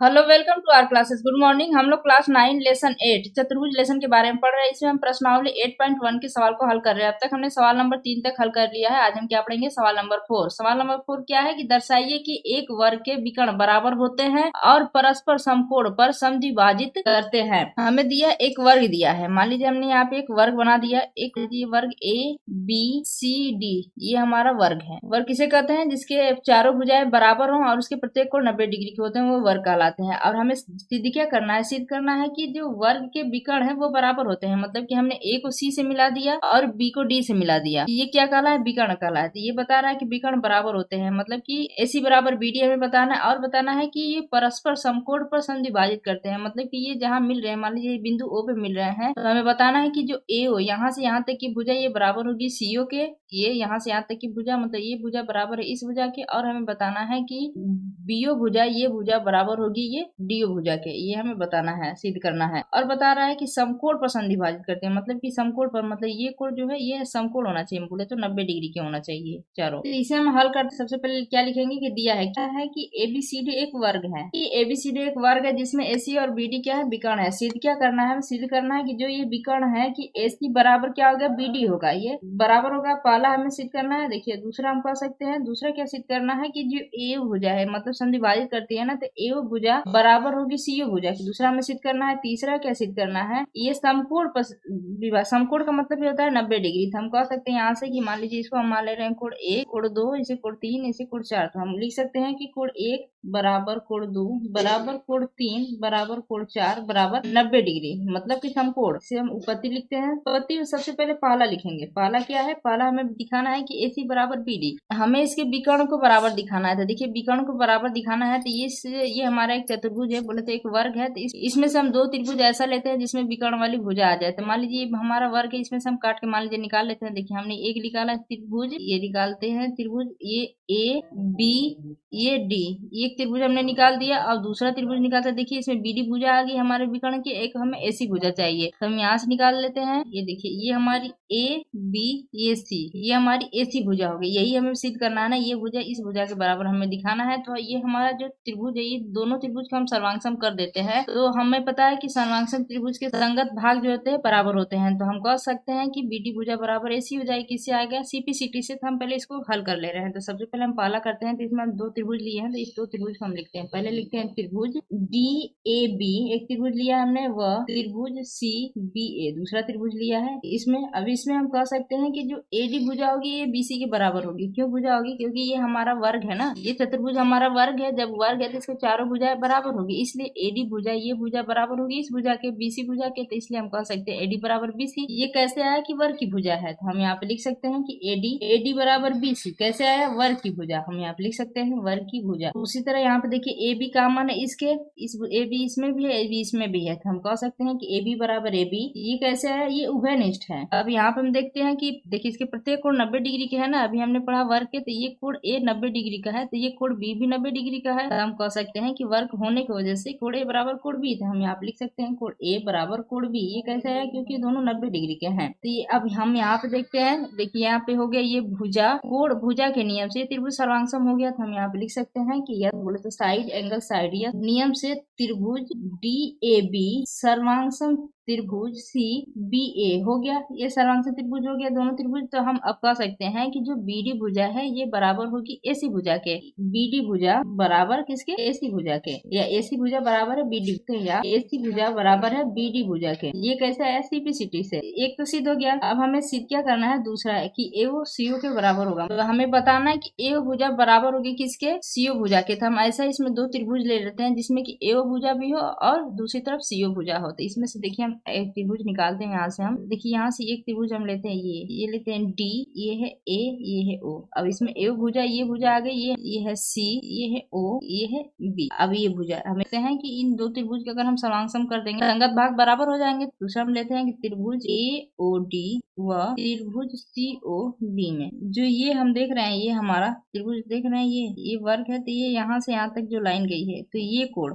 Hello, welcome to our classes. Good morning. हम लोग class 9 lesson 8 चतुर्भुज लेसन के बारे में पढ़ रहे हैं। इसमें हम प्रश्नावली 8.1 के सवाल को हल कर रहे हैं। अब तक हमने सवाल नंबर 3 तक हल कर लिया है। आज हम क्या पढ़ेंगे? सवाल नंबर 4। सवाल नंबर 4 क्या है कि दर्शाइए कि एक वर्ग के विकर्ण बराबर होते हैं और परस्पर समकोण पर समद्विभाजित करते हैं। हमें दिया एक वर्ग दिया है। मान लीजिए हमने यहाँ पे एक वर्ग बना दिया। एक वर्ग ABCD, ये हमारा वर्ग है। वर्ग किसे कहते हैं? जिसके चारों भुजाएं बराबर हों और उसके प्रत्येक कोण 90 डिग्री के होते हैं, वो वर्ग कहलाते हैं। और हमें सिद्ध क्या करना है? सिद्ध करना है कि जो वर्ग के विकर्ण है वो बराबर होते हैं। मतलब कि हमने A को C से मिला दिया और B को D से मिला दिया, ये क्या कहला है? विकर्ण कहला है। तो ये बता रहा है कि विकर्ण बराबर होते हैं, मतलब कि AC बराबर BD हमें बताना है। और बताना है कि ये परस्पर समकोण पर समद्विभाजित करते हैं, मतलब कि ये जहाँ मिल रहे हैं, मान लीजिए बिंदु O पे मिल रहे हैं, तो हमें बताना है कि जो AO यहाँ से यहाँ तक की भुजा ये बराबर होगी CO के। ये यहाँ से यहाँ तक की भुजा, मतलब ये भुजा बराबर है इस भुजा के। और हमें बताना है कि BO भुजा, ये भुजा बराबर होगी ये DO भुजा के। ये हमें बताना है, सिद्ध करना है। और बता रहा है कि समकोण पर समद्विभाजित करते हैं, मतलब कि समकोण पर, मतलब ये कोण जो है ये समकोण होना चाहिए। बोले तो 90 डिग्री के होना चाहिए चारों। तो इसे हम हल करते, सबसे पहले क्या लिखेंगे कि दिया है क्या है कि ABCD एक वर्ग है। कि ABCD एक वर्ग है जिसमें AC और BD क्या है? विकर्ण है। सिद्ध क्या करना है? हमें सिद्ध करना है कि जो ये विकर्ण है कि AC बराबर क्या होगा? BD होगा, ये बराबर होगा। पहला हमें सिद्ध करना है। देखिए दूसरा हम कह सकते हैं, दूसरा क्या सिद्ध करना है कि जो AO भुजा है, मतलब समद्विभाजित करती है ना, तो AO भुजा बराबर होगी CO भुजा की। दूसरा हमें सिद्ध करना है। तीसरा क्या सिद्ध करना है? ये समकोण पर समकोण का मतलब होता है 90 डिग्री। तो हम कह सकते हैं यहाँ से कि मान लीजिए इसको हम मान ले रहे हैं कोण 1, कोण 2, इसे कोण 3, इसे कोण 4। तो हम लिख सकते हैं कि कोण 1 बराबर कोण 2 बराबर कोण 3 बराबर कोण 4 बराबर 90 डिग्री, मतलब कि समकोण। से हम उत्पत्ति लिखते हैं। उत्पत्ति में सबसे पहले पहला लिखेंगे। पहला क्या है? पहला हमें दिखाना है कि AC बराबर BD, हमें इसके विकर्ण को बराबर दिखाना है। तो देखिए विकर्ण को बराबर दिखाना है, तो ये हमारा एक चतुर्भुज है, बोले तो एक वर्ग है। तो इसमें से हम दो त्रिभुज ऐसा लेते हैं जिसमें विकर्ण वाली भुजा आ जाए। तो मान लीजिए हमारा वर्ग है, इसमें से हम काट के मान लीजिए निकाल लेते हैं। देखिए हमने एक निकाला त्रिभुज, ये निकालते हैं त्रिभुज, ये AB, ये D, ये एक त्रिभुज हमने निकाल दिया। और दूसरा त्रिभुज निकालते हैं। देखिए इसमें BD भुजा आ गई हमारे विकर्ण की। एक हमें AC भुजा चाहिए, तो हम यहाँ से निकाल लेते हैं। ये देखिए ये हमारी ABAC, ये हमारी AC भुजा होगी। यही हमें सिद्ध करना है ना, ये भुजा इस भुजा के बराबर हमें दिखाना है। तो ये हमारा जो त्रिभुज है, ये दोनों त्रिभुज को हम सर्वांगसम कर देते हैं। तो हमें पता है कि सर्वांगसम त्रिभुज के संगत भाग जो होते हैं बराबर होते हैं। तो हम कह सकते हैं कि BD भुजा बराबर AC हो जाएगी। किससे आ गया? CPCT से। तो हम पहले इसको हल कर ले रहे हैं। तो सबसे पहले हम पहला करते हैं। तो इसमें हम दो त्रिभुज लिए हैं, तो इस दो त्रिभुज को हम लिखते हैं। पहले लिखते हैं त्रिभुज DAB, एक त्रिभुज लिया हमने, वह त्रिभुज CBA दूसरा त्रिभुज लिया है। इसमें अब इसमें हम कह सकते हैं कि जो AD भुजा होगी ये BC के बराबर होगी। क्यों भुजा होगी? क्योंकि ये हमारा वर्ग है ना, ये चतुर्भुज हमारा वर्ग है। जब वर्ग है तो इसके चारों भुजाएं बराबर होगी, इसलिए AD भुजा, ये भुजा बराबर होगी इस भुजा के, BC भुजा के। तो इसलिए हम कह सकते हैं AD बराबर BC। ये कैसे आया? कि वर्ग की भुजा है। तो हम यहाँ पे लिख सकते हैं कि AD बराबर BC। कैसे आया? वर्ग की भुजा। हम यहाँ पे लिख सकते हैं वर्ग की भुजा। उसी तरह यहाँ पे देखिए AB कॉमन है इसके, इस AB इसमें भी है, AB इसमें भी है। तो हम कह सकते हैं कि AB बराबर AB। ये कैसे है? ये उभयनिष्ठ है। अब यहाँ पे हम देखते हैं कि देखिए इसके प्रत्येक कोण 90 डिग्री के है ना। अभी हमने पढ़ा वर्ग के, तो ये कोण A 90 डिग्री का है, तो ये कोण B भी 90 डिग्री का है। तो हम कह सकते हैं कि वर्ग होने की वजह से कोण A बराबर कोण B। तो हम यहाँ पे लिख सकते हैं कोण A बराबर कोण B। ये कैसे है? क्योंकि दोनों 90 डिग्री के हैं। तो ये अब हम यहाँ पे देखते हैं। देखिए यहाँ पे हो गया ये भुजा, कोण भुजा के नियम से त्रिभुज सर्वांगसम हो गया। तो हम यहाँ पे लिख सकते हैं कि यह बोले तो साइड एंगल साइड, या नियम से त्रिभुज DAB सर्वांगसम त्रिभुज CBA हो गया। ये सर्वांगसम त्रिभुज हो गया दोनों त्रिभुज। तो हम अब कह सकते हैं कि जो BD भुजा है ये बराबर होगी AC भुजा के। BD भुजा बराबर किसके? AC भुजा के, या AC भुजा बराबर है BD के, या AC भुजा बराबर है BD भुजा के। ये कैसे आया? CPCT से। एक तो सिद्ध हो गया। अब हमें सिद्ध क्या करना है? दूसरा है कि AO CO के बराबर होगा। तो हमें बताना है कि AO भुजा बराबर होगी किसके? CO भुजा के। तो हम ऐसा इसमें दो त्रिभुज ले लेते हैं जिसमें कि AO भुजा भी हो और दूसरी तरफ CO भुजा हो। तो इसमें से देखिए हम एक त्रिभुज निकालते हैं। यहाँ से हम देखिए यहाँ से एक त्रिभुज हम लेते हैं, ये लेते हैं D, ये है A, ये है O। अब इसमें AO भुजा, ये भुजा आ गई, ये है C, ये है O, ये है B। अब ये भुजा हम लेते हैं कि इन दो त्रिभुज के अगर हम सर्वांगसम कर देंगे संगत भाग बराबर हो जाएंगे। दूसरा हम लेते हैं कि त्रिभुज AOD व त्रिभुज COB में जो ये हम देख रहे हैं, ये हमारा त्रिभुज देख रहे हैं, ये वर्ग है। तो ये यहाँ से यहाँ तक जो लाइन गई है, तो ये कोण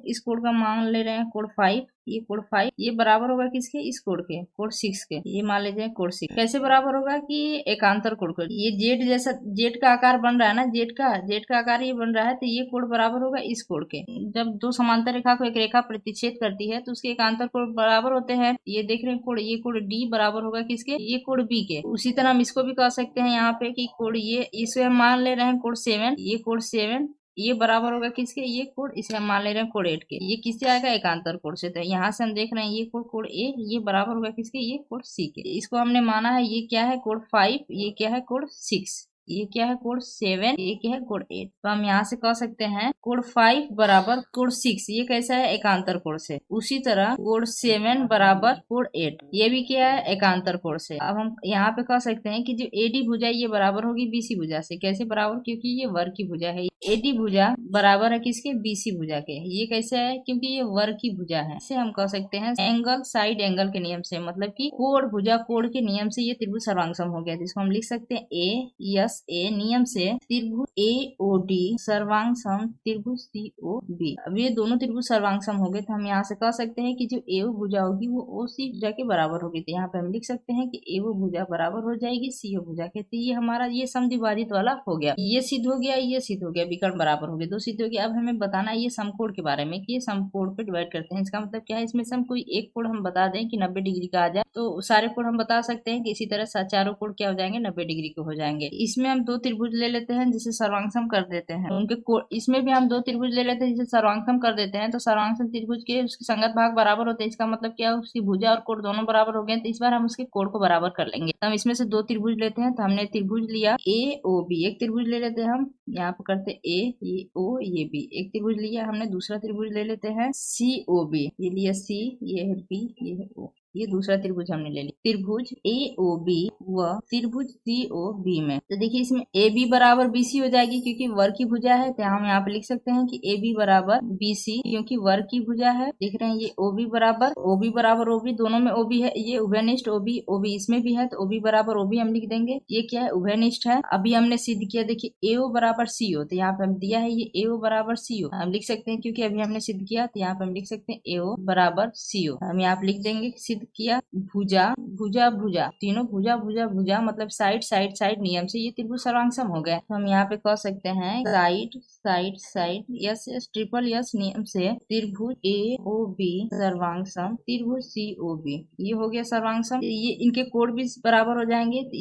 इस कोड का मान ले रहे हैं कोड 5, ये कोड 5 ये बराबर होगा किसके, इस कोड के, कोड 6 के, ये मान लीजिए कोड 6 कैसे बराबर होगा कि एकांतर कोड को, ये जेड जैसा जेड का आकार बन रहा है ना, जेड का आकार ये बन रहा है, तो ये कोड बराबर होगा इस कोड के। जब दो समांतर रेखा को एक रेखा प्रतिच्छेद करती है तो उसके एकांतर कोड बराबर होते हैं। ये देख रहे हैं कोड, ये कोड डी बराबर होगा किसके, ये कोड बी के। उसी तरह हम इसको भी कह सकते हैं यहाँ पे कि कोड ये, इसे हम मान ले रहे हैं कोड 7, ये कोड 7 ये बराबर होगा किसके, ये कोड, इसे हम मान ले रहे हैं कोड 8 के। ये किससे आएगा, एकांतर कोड से। तो यहाँ से हम देख रहे हैं ये कोड कोड ए, ये बराबर होगा किसके, ये कोड सी के। इसको हमने माना है ये क्या है कोड 5, ये क्या है कोड 6, ये क्या है कोड 7, ये क्या है कोड 8। तो हम यहाँ से कह सकते हैं कोड 5 बराबर कोड 6, ये कैसा है, एकांतर कोड से। उसी तरह कोड 7 बराबर कोड 8, ये भी क्या है, एकांतर कोड से। अब हम यहाँ पे कह सकते हैं कि जो एडी भुजा ये बराबर होगी बीसी भुजा से। कैसे बराबर, क्योंकि ये वर्ग की भुजा है। एडी भुजा बराबर है किसके, बीसी भुजा के। ये कैसे है, क्योंकि ये वर्ग की भुजा है। इसे हम कह सकते हैं एंगल साइड एंगल के नियम से, मतलब कि कोण भुजा कोण के नियम से ये त्रिभुज सर्वांगसम हो गया। जिसको हम लिख सकते हैं ए एस ए नियम से त्रिभुज ए ओ डी सर्वांगसम त्रिभुज सी ओ बी। अब ये दोनों त्रिभुज सर्वांगसम हो गए, तो हम यहाँ से कह सकते हैं कि जो ए भुजा होगी वो ओ सी भुजा के बराबर होगी। तो यहाँ पे हम लिख सकते हैं कि ए भुजा बराबर हो जाएगी सी भुजा के। तो ये हमारा ये समद्विभाजित वाला हो गया, ये सिद्ध हो गया, ये सिद्ध हो गया, विकर्ण बराबर हो गए, दो सिद्ध हो गया। अब हमें बताना है ये समकोण के बारे में कि ये समकोण पे डिवाइड करते हैं। इसका मतलब क्या है, इसमें से हम कोई एक कोण हम बता दें कि 90 डिग्री का आ जाए तो सारे कोण हम बता सकते हैं कि इसी तरह चारों कोण क्या हो जाएंगे, 90 डिग्री के हो जाएंगे। इसमें हम दो त्रिभुज ले लेते हैं जिसे सर्वांगसम कर देते हैं। उनके इसमें भी हम दो त्रिभुज ले लेते हैं जिसे सर्वांगसम कर देते हैं। तो सर्वांगसम त्रिभुज के उसके संगत भाग बराबर होते हैं। इसका मतलब क्या है, उसकी भुजा और कोण दोनों बराबर हो गए। तो इस बार हम उसके कोण को बराबर कर लेंगे। तो हम इसमें से दो त्रिभुज लेते हैं। तो हमने त्रिभुज लिया ए ओ बी, एक त्रिभुज ले लेते हैं हम, यहाँ पे करते ए ये ओ ये बी, एक त्रिभुज लिया हमने, दूसरा त्रिभुज ले लेते हैं सी ओ बी, ये लिया सी, ये है बी, ये है ओ, ये दूसरा त्रिभुज हमने ले लिया। त्रिभुज ए ओ बी व त्रिभुज सी ओ बी में, तो देखिए इसमें ए बी बराबर बी सी हो जाएगी क्योंकि वर्ग की भुजा है। तो हम यहाँ पे लिख सकते हैं कि ए बी बराबर बी सी क्योंकि वर्ग की भुजा है। देख रहे हैं ये ओ बी बराबर ओ बी, दोनों में ओ बी है, ये उभयनिष्ठ ओ बी इसमें भी है, तो ओ बी बराबर ओ बी हम लिख देंगे। ये क्या है, उभयनिष्ठ है। अभी हमने सिद्ध किया, देखिए ए ओ बराबर सी ओ, तो यहाँ पे हम दिया है ये ए ओ बराबर सी ओ हम लिख सकते हैं क्योंकि अभी हमने सिद्ध किया। तो यहाँ पे हम लिख सकते हैं ए ओ बराबर सी ओ, हम यहाँ पे लिख देंगे सिद्ध किया। भुजा भुजा भुजा, तीनों भुजा भुजा भुजा मतलब साइड साइड साइड नियम से ये त्रिभुज सर्वांगसम हो गए। तो हम यहाँ पे कह सकते हैं side side side yes yes triple yes नियम से त्रिभुज ए ओ बी सर्वांगसम त्रिभुज सी ओ बी, ये हो गया सर्वांगसम। ये इनके कोण भी बराबर हो जाएंगे। तो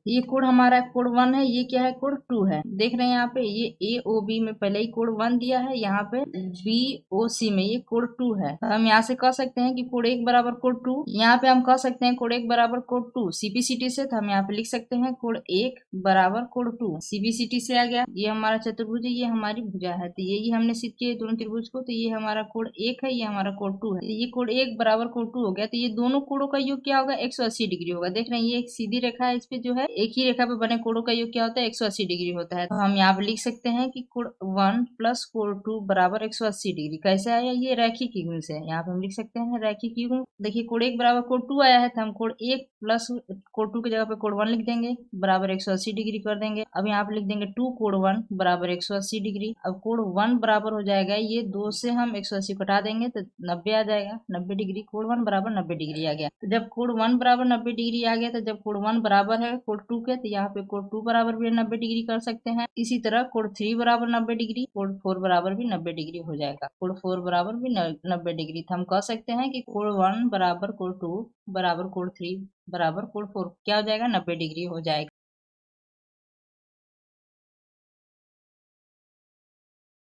ये कोण हमारा कोण 1 है, ये क्या है कोण 2 है। देख रहे हैं यहाँ पे ये ए ओ बी में पहले ही कोण 1 दिया है, यहाँ पे बी ओ सी में ये कोण 2 है। तो हम यहाँ से कह सकते हैं कि कोण 1 बराबर कोण 2, यहाँ पे हम कह सकते हैं कोण 1 बराबर कोण 2 सीबीसीटी से। तो हम यहाँ पे लिख सकते हैं कोण 1 बराबर कोण 2 सीबीसीटी से आ गया। ये हमारा चतुर्भुज है, ये हमारी भुजा है। तो यही हमने सिद्ध किया दोनों त्रिभुज को। तो ये हमारा कोण 1 है, ये हमारा कोण 2 है। ये कोण 1 बराबर कोण 2 हो गया। तो ये दोनों कोणों का योग क्या होगा, 180 डिग्री होगा। देख रहे हैं ये एक सीधी रेखा है, इस पे जो है एक ही रेखा पे बने कोणों का योग क्या होता है, 180 डिग्री होता है। तो हम यहाँ पे लिख सकते हैं कि कोण 1 प्लस कोण 2 बराबर 180 डिग्री। कैसे आया, ये रैखिक युग्म से। यहाँ पे हम लिख सकते हैं रैखिक युग्म। देखिए कोण 1 बराबर कोण 2 आया है, तो हम कोण 1 प्लस कोण 2 की जगह पे कोण 1 लिख देंगे, बराबर 180 डिग्री कर देंगे। अब यहाँ पे लिख देंगे 2 कोण 1 बराबर 180 डिग्री। अब कोण 1 बराबर हो जाएगा, ये 2 से हम 180 घटा देंगे तो 90 आ जाएगा, 90 डिग्री। कोण 1 बराबर 90 डिग्री आ गया। तो जब कोण 1 बराबर 90 डिग्री आ गया, तो जब कोण 1 बराबर है कोण 2 के, तो यहाँ पे कोण 2 बराबर भी 90 डिग्री कर सकते हैं। इसी तरह कोण 3 बराबर 90 डिग्री, कोण 4 बराबर भी 90 डिग्री हो जाएगा, कोण 4 बराबर भी 90 डिग्री। तो हम कह सकते हैं कि कोण 1 बराबर कोण 2 बराबर कोण 3 बराबर कोण 4 क्या हो जाएगा, 90 डिग्री हो जाएगा।